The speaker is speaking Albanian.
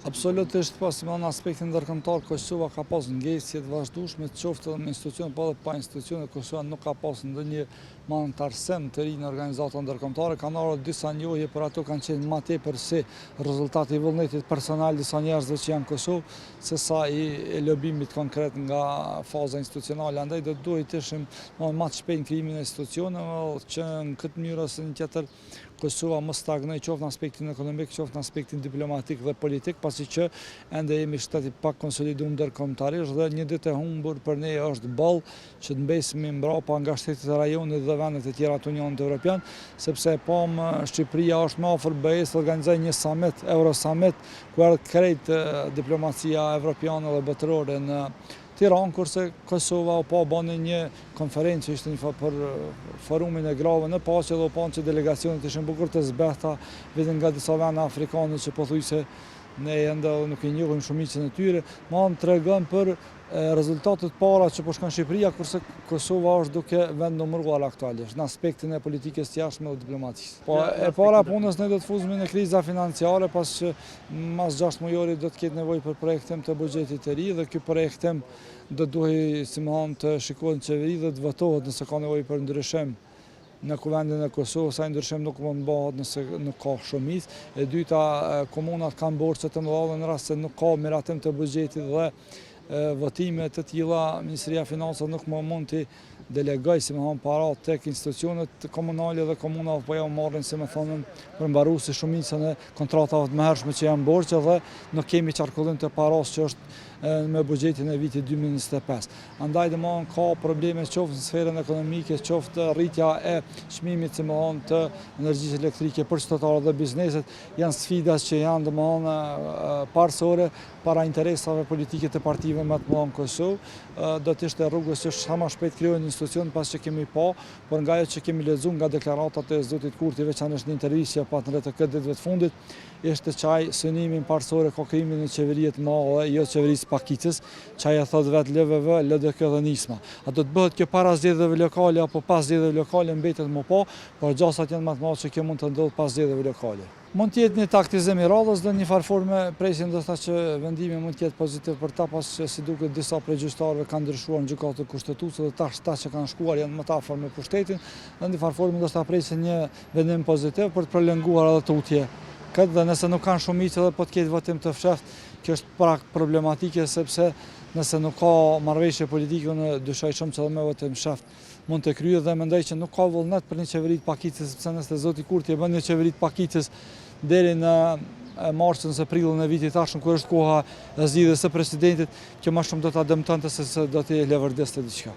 Absolutisht në aspektin ndërkombëtar Kosova ka pas ngecje të vazhdueshme qoftë me institucione po edhe pa institucione. Kosova nuk ka pas ndonjë antarësim të ri në organizata ndërkombëtare. Kanë ardhur disa njohje, por ato kanë qenë më tepër si rezultati i vullnetit personal disa njerëzve që janë në Kosovë, sesa i lobimit konkret nga faza institucionale. Andaj do duhet të ishim më të shpejt në krijimin e institucioneve që në këtë mënyrë ose në tjetër Kosova mos stagnoj qoftë në aspektin ekonomik, qoftë në aspektin diplomatik dhe politik, pasi që ende jemi shteti pak konsoliduar ndërkombëtarisht dhe një ditë e humbur për ne është ball që të mbesemi mbrapa nga shtetet e rajonit dhe vendet e tjera të Unionit Evropian, sepse Shqipëria është më afër BE-s të organizojë një summit, Euro Summit, ku erdhi krejt diplomacia evropiane dhe botërore në Tiranë, kurse Kosova bani një konferencë, ishte një për forumin e grave në paqe dhe që delegacionet ishin bukur të zbehta vetëm nga disa vende afrikane që pothuajse ne ende nuk i njohim shumicën e tyre, ma më tregon për rezultatet para që po shkon Shqipëria, kurse Kosova është duke vendnumëruar aktualisht në aspektin e politikës jashtme dhe diplomacisë. Po e para punës ne do të fuzemi në kriza financiare, pas që mas 6 mujorit do të ketë nevojë për projektim të buxhetit të ri dhe ky projektim do duhet të shikohet në qeveri dhe të votohet nëse ka nevojë për ndryshim në kuvendin e Kosovës, sa ndryshim nuk mund të bëhet nëse nuk ka shumicë. E dyta, komunat kanë borxhe të mëdha në rast se nuk ka miratim të buxhetit dhe votime të tilla, Ministria e Financave nuk më mund të delegoj para tek institucionet komunale dhe komuna po ja marrin për mbaruesi shumicën e kontratave të mëhershme që janë borxhe dhe nuk kemi qarkullim të paras që është me buxhetin e vitit 2025. Andaj ka probleme qoftë në sferën ekonomike, qoftë rritja e çmimit të energjisë elektrike për qytetarët dhe bizneset, janë sfidat që janë parësore para interesave politike të partive më të mëdha në Kosovë. Do të ishte rrugës që sa më shpejt krijohen institucion pas që kemi por nga ajo që kemi lexuar nga deklaratat e zotit Kurti, veçanërisht në intervistë që pat në rreth këtë ditëve të fundit, ishte çaj synimin parësore ka krijimin e qeverisë të madhe, jo qeverisë pakicës, çaj e thot vet LVV, LDK dhe nisma. A do të bëhet kjo para zgjedhjeve lokale apo pas zgjedhjeve lokale mbetet më po, por gjasat janë më të mëdha që kjo mund të ndodhë pas zgjedhjeve lokale. Mund të jetë një taktizim i radhës dhe një farë forme presin do të thotë që vendimi mund të jetë pozitiv për ta, pas që si duket disa prej gjyqtarëve kanë ndryshuar në gjykatën kushtetuese dhe tash ata që kanë shkuar janë më të afër me pushtetin, dhe në farë forme do të presin një vendim pozitiv për të prolonguar edhe tutje. Këtë dhe nëse nuk kanë shumicë dhe po të ketë votim të fshehtë, kjo është pak problematike sepse nëse nuk ka marrëveshje politike, unë dyshoj shumë që edhe me votim fshehtë mund të kryhet dhe mendoj që nuk ka vullnet për një qeveri të pakicës, sepse nëse zoti Kurti e bën një qeveri të pakicës deri në marsin ose prillin e vitit tashëm, kur është koha e zgjedhjes së presidentit, që më shumë do ta dëmtonte se do të levërdeste diçka.